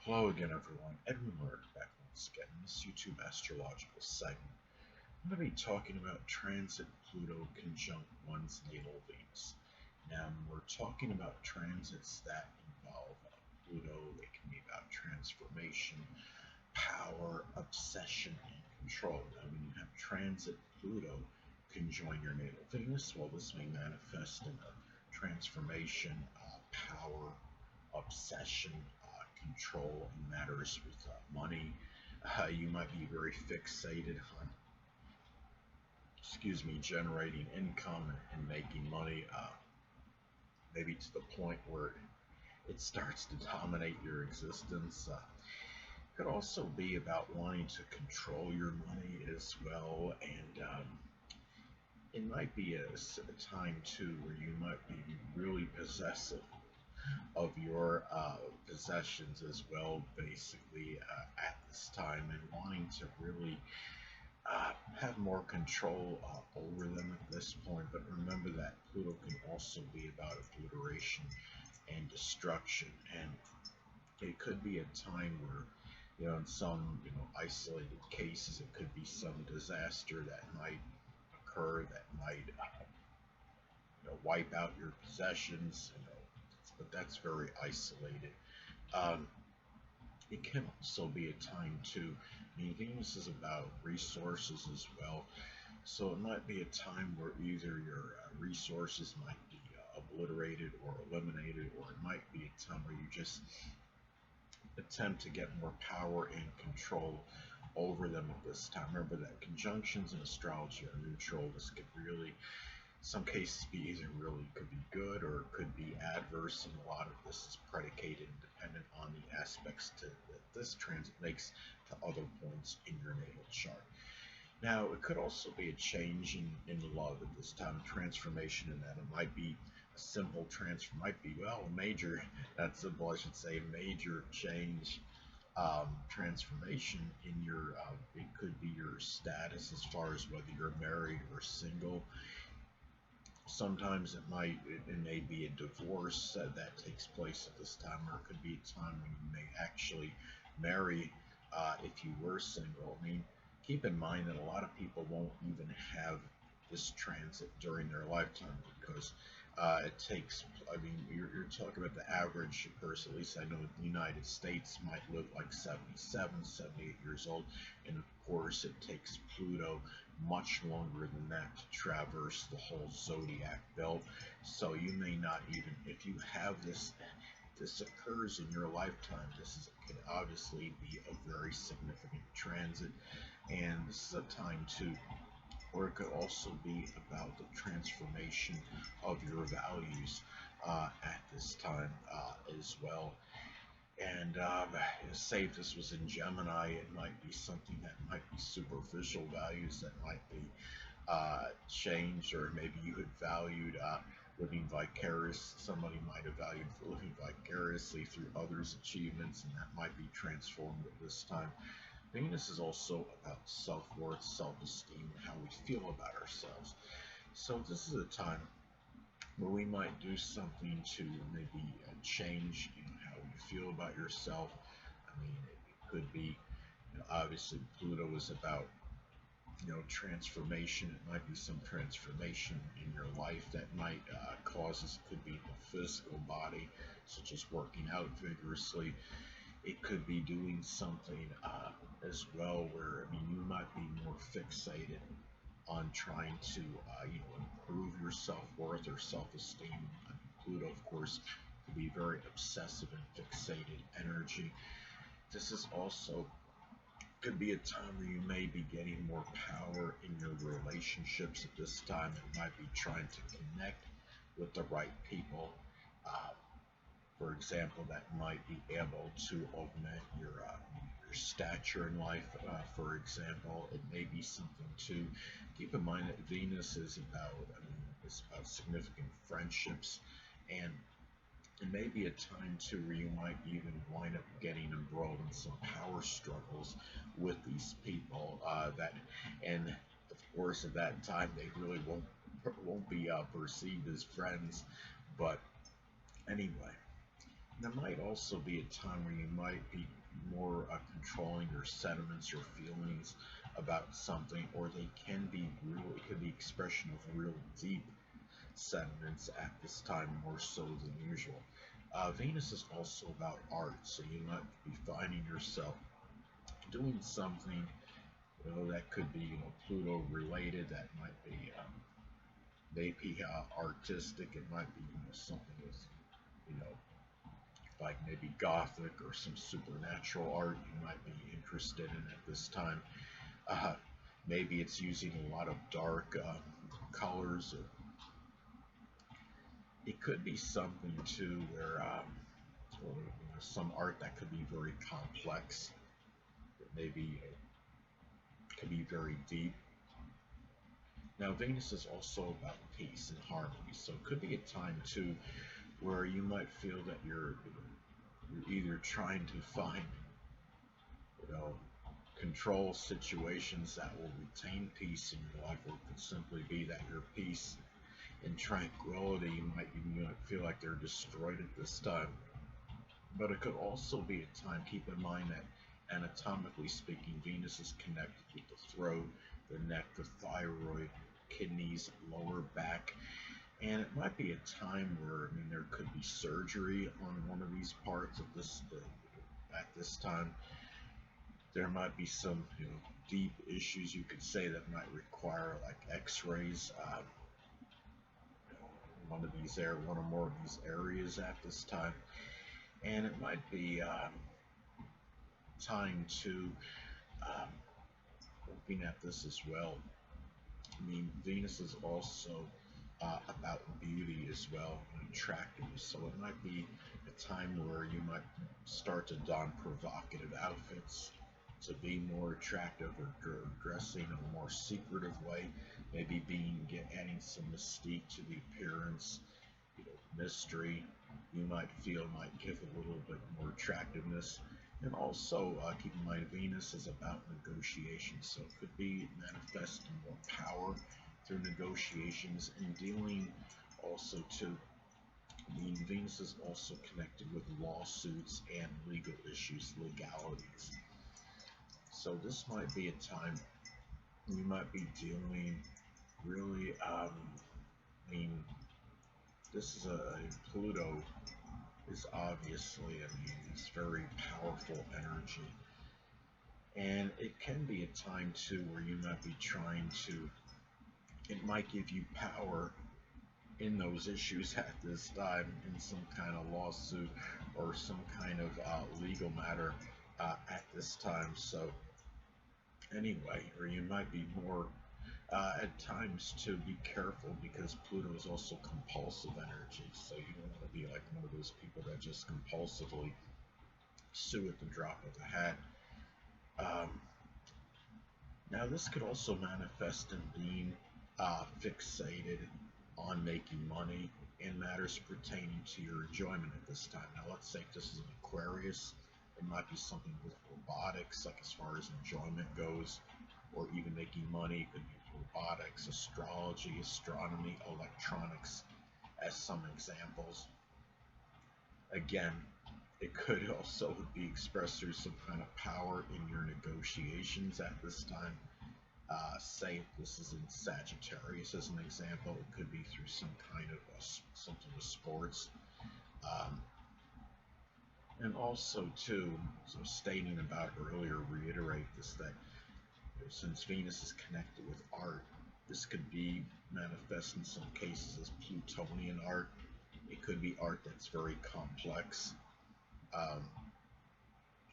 Hello again, everyone. Edwin Learnard back once again in this YouTube astrological segment. I'm going to be talking about transit Pluto conjunct one's natal Venus. Now, when we're talking about transits that involve Pluto, they can be about transformation, power, obsession, and control. Now, when you have transit Pluto conjoin your natal Venus, well, this may manifest in a transformation, power, obsession, control in matters with money. You might be very fixated on, generating income and making money, maybe to the point where it starts to dominate your existence. It could also be about wanting to control your money as well, and it might be a time too where you might be really possessive of your possessions as well, basically, at this time, and wanting to really have more control over them at this point. But remember that Pluto can also be about obliteration and destruction, and it could be a time where, in some, isolated cases, it could be some disaster that might occur that might, wipe out your possessions, but that's very isolated. Um, it can also be a time too. I mean, Venus is about resources as well, so it might be a time where either your resources might be obliterated or eliminated, or it might be a time where you just attempt to get more power and control over them at this time. Remember that conjunctions in astrology are neutral. This could really, some cases, be either really could be good or could be adverse, and a lot of this is predicated and dependent on the aspects that this transit makes to other points in your natal chart. Now, it could also be a change in love at this time, transformation in that. It might be a simple transfer, might be, well, a major, not simple, I should say, major change, transformation in your, it could be your status as far as whether you're married or single. Sometimes it may be a divorce that takes place at this time, or it could be a time when you may actually marry if you were single. I mean, keep in mind that a lot of people won't even have this transit during their lifetime because it takes, I mean, you're talking about the average person, at least I know in the United States, might live like 77, 78 years old. And of course, it takes Pluto much longer than that to traverse the whole zodiac belt. So you may not even, if you have this occurs in your lifetime, can obviously be a very significant transit, and this is a time too or it could also be about the transformation of your values at this time as well. And say if this was in Gemini, it might be something that might be superficial values that might be changed, or maybe you had valued living vicarious. Somebody might have valued living vicariously through others' achievements, and that might be transformed at this time. Venus is also about self-worth, self-esteem, and how we feel about ourselves. So this is a time where we might do something to maybe change, how you feel about yourself. I mean, it could be, obviously Pluto is about, transformation. It might be some transformation in your life that might causes, it could be the physical body, such as working out vigorously. It could be doing something as well where, I mean, you might be more fixated on trying to improve your self-worth or self-esteem. I mean, Pluto, of course, could be very obsessive and fixated energy. This is also could be a time where you may be getting more power in your relationships at this time. It might be trying to connect with the right people. For example, that might be able to augment your stature in life. For example, it may be something to keep in mind that Venus is about, it's about significant friendships, and it may be a time too where you might even wind up getting embroiled in some power struggles with these people and of course at that time they really won't be perceived as friends, but anyway. There might also be a time where you might be more controlling your sentiments, your feelings about something, or they can be real, it could be expression of real deep sentiments at this time more so than usual. Venus is also about art, so you might be finding yourself doing something, that could be, Pluto related. That might be maybe artistic. It might be, something with, you know, like maybe Gothic or some supernatural art you might be interested in at this time. Uh, Maybe it's using a lot of dark colors. It could be something too where, or, some art that could be very complex, that maybe could be very deep. Now, Venus is also about peace and harmony, so it could be a time too where you might feel that you're either trying to find, you know, control situations that will retain peace in your life, or it could simply be that your peace and tranquility might, you might feel like they're destroyed at this time. But it could also be a time, keep in mind that anatomically speaking, Venus is connected with the throat, the neck, the thyroid, kidneys, lower back, and it might be a time where, I mean, there could be surgery on one of these parts of this at this time. There might be some, deep issues, you could say, that might require like X-rays. One or more of these areas at this time, and it might be time to, um, looking at this as well. I mean, Venus is also about beauty as well, and attractiveness. So it might be a time where you might start to don provocative outfits to be more attractive, or dressing in a more secretive way, maybe adding some mystique to the appearance, mystery. You might feel might give a little bit more attractiveness. And also, keep in mind, Venus is about negotiation, so it could be manifesting more power through negotiations and dealing also to. I mean, Venus is also connected with lawsuits and legal issues, legalities. So this might be a time you might be dealing really. I mean, this is a Pluto is obviously, I mean, it's very powerful energy. And it can be a time too where you might be trying to, it might give you power in those issues at this time in some kind of lawsuit or some kind of legal matter at this time. So, anyway, or you might be more at times to be careful because Pluto is also compulsive energy. So, you don't want to be like one of those people that just compulsively sue at the drop of a hat. Um, Now, this could also manifest in being fixated on making money in matters pertaining to your enjoyment at this time. Now, let's say if this is an Aquarius, it might be something with robotics, like as far as enjoyment goes, or even making money. It could be robotics, astrology, astronomy, electronics, as some examples. Again, it could also be expressed through some kind of power in your negotiations at this time. Say if this is in Sagittarius as an example, it could be through some kind of something with sports. Um, and also too, so stating about earlier, reiterate this, that since Venus is connected with art, this could be manifest in some cases as Plutonian art. It could be art that's very complex. Um,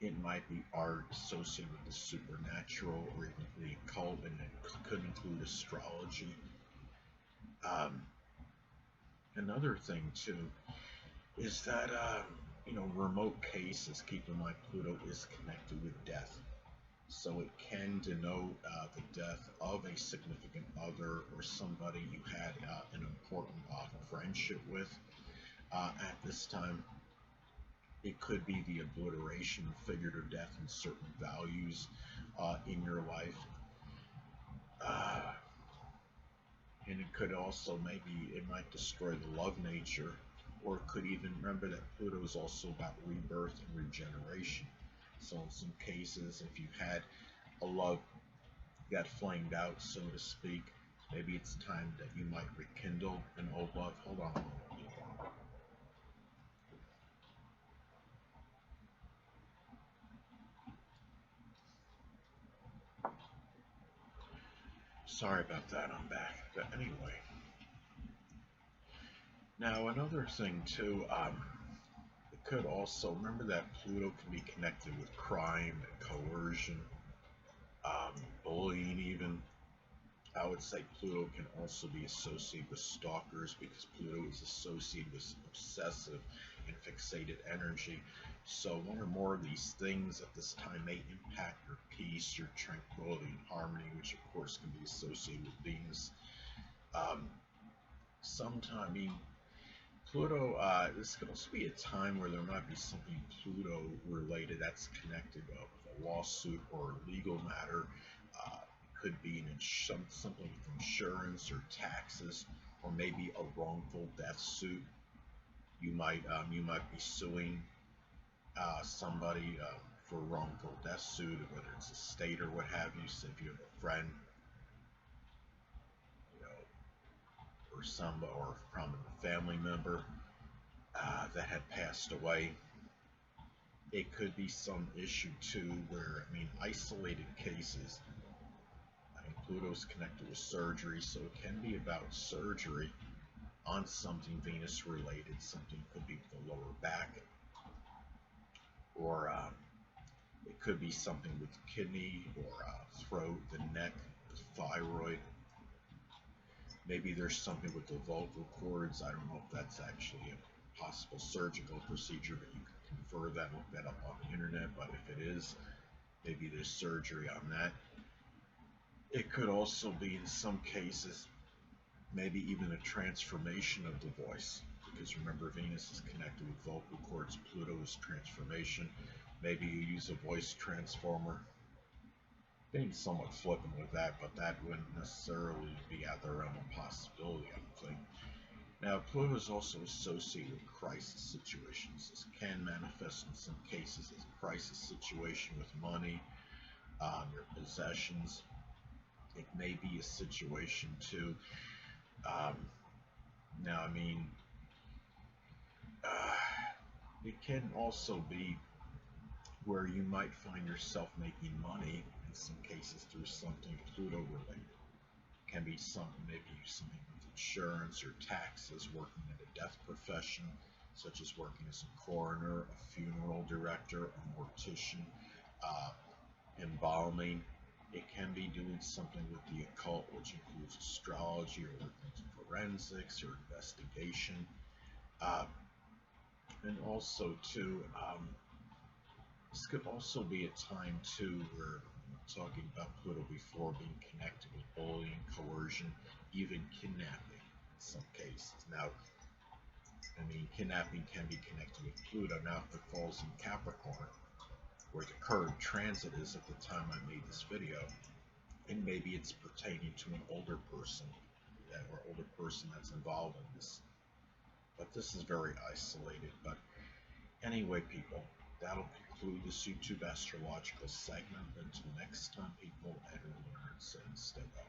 it might be art associated with the supernatural or even the occult, and it could include astrology. Um, Another thing too is that, remote cases. Keep in mind, Pluto is connected with death, so it can denote the death of a significant other or somebody you had an important friendship with at this time. It could be the obliteration of figurative death in certain values in your life. Uh, and it could also, maybe it might destroy the love nature Or it could even remember that Pluto is also about rebirth and regeneration. So in some cases, if you've had a love got flamed out, so to speak, maybe it's time that you might rekindle an old love. Hold on a moment. Sorry about that, I'm back. But anyway, now another thing too, it could also, remember that Pluto can be connected with crime and coercion, bullying even. I would say Pluto can also be associated with stalkers because Pluto is associated with obsessive and fixated energy. So one or more of these things at this time may impact your peace, your tranquility, and harmony, which of course can be associated with Venus. Um, Sometime, I mean, Pluto, this could also be a time where there might be something Pluto related that's connected with a lawsuit or a legal matter. Could be something with insurance or taxes, or maybe a wrongful death suit. You might be suing somebody for a wrongful death suit, whether it's a state or what have you. So if you have a friend, you know, or some or from a family member that had passed away, it could be some issue too, where I mean, isolated cases. I mean, Pluto's connected with surgery, so it can be about surgery on something Venus related. Something could be with the lower back, or it could be something with kidney or throat, the neck, the thyroid. Maybe there's something with the vocal cords. I don't know if that's actually a possible surgical procedure, but you can confer that, look that up on the internet. But if it is, maybe there's surgery on that. It could also be, in some cases, maybe even a transformation of the voice. Because remember, Venus is connected with vocal cords, Pluto is transformation. Maybe you use a voice transformer. Being somewhat flippant with that, but that wouldn't necessarily be out the realm of possibility, I don't think. Now, Pluto is also associated with crisis situations. This can manifest in some cases as a crisis situation with money, your possessions. It may be a situation too. Um, Now, I mean, uh, it can also be where you might find yourself making money in some cases through something Pluto related. It can be something, maybe something with insurance or taxes, working in a death profession, such as working as a coroner, a funeral director, a mortician, uh, embalming. It can be doing something with the occult, which includes astrology or working in forensics or investigation. Uh, and also, too, this could also be a time too where talking about Pluto before, being connected with bullying, coercion, even kidnapping in some cases. Now, I mean, kidnapping can be connected with Pluto. Now, if it falls in Capricorn, where the current transit is at the time I made this video, and maybe it's pertaining to an older person or older person that's involved in this. But this is very isolated. But anyway, people, that'll conclude this YouTube astrological segment. Until next time, people, Edwin Learnard saying stay well.